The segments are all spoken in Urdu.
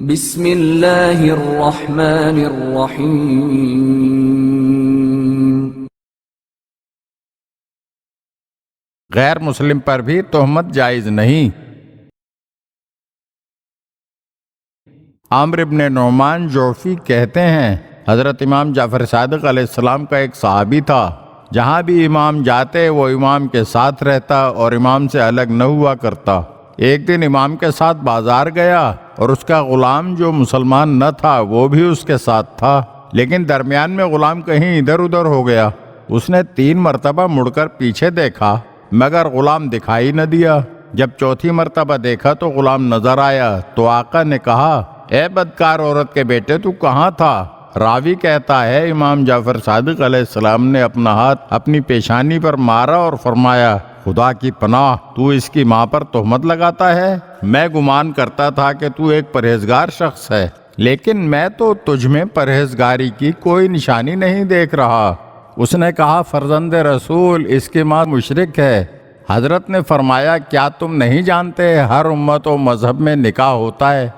بسم اللہ الرحمن الرحیم۔ غیر مسلم پر بھی تہمت جائز نہیں۔ عامر ابن نعمان جوفی کہتے ہیں حضرت امام جعفر صادق علیہ السلام کا ایک صحابی تھا، جہاں بھی امام جاتے وہ امام کے ساتھ رہتا اور امام سے الگ نہ ہوا کرتا۔ ایک دن امام کے ساتھ بازار گیا اور اس کا غلام جو مسلمان نہ تھا وہ بھی اس کے ساتھ تھا، لیکن درمیان میں غلام کہیں ادھر ادھر ہو گیا۔ اس نے 3 مرتبہ مڑ کر پیچھے دیکھا مگر غلام دکھائی نہ دیا۔ جب چوتھی مرتبہ دیکھا تو غلام نظر آیا تو آقا نے کہا، اے بدکار عورت کے بیٹے تو کہاں تھا؟ راوی کہتا ہے امام جعفر صادق علیہ السلام نے اپنا ہاتھ اپنی پیشانی پر مارا اور فرمایا، خدا کی پناہ، تو اس کی ماں پر تہمت لگاتا ہے؟ میں گمان کرتا تھا کہ تو ایک پرہیزگار شخص ہے، لیکن میں تو تجھ میں پرہیزگاری کی کوئی نشانی نہیں دیکھ رہا۔ اس نے کہا، فرزند رسول، اس کی ماں مشرک ہے۔ حضرت نے فرمایا، کیا تم نہیں جانتے ہر امت و مذہب میں نکاح ہوتا ہے؟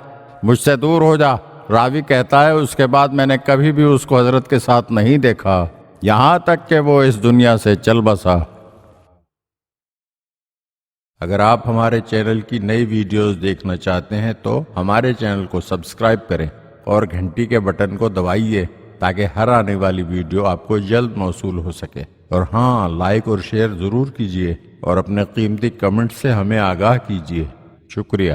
مجھ سے دور ہو جا۔ راوی کہتا ہے اس کے بعد میں نے کبھی بھی اس کو حضرت کے ساتھ نہیں دیکھا، یہاں تک کہ وہ اس دنیا سے چل بسا۔ اگر آپ ہمارے چینل کی نئی ویڈیوز دیکھنا چاہتے ہیں تو ہمارے چینل کو سبسکرائب کریں اور گھنٹی کے بٹن کو دبائیے تاکہ ہر آنے والی ویڈیو آپ کو جلد موصول ہو سکے۔ اور ہاں، لائک اور شیئر ضرور کیجیے اور اپنے قیمتی کمنٹ سے ہمیں آگاہ کیجیے۔ شکریہ۔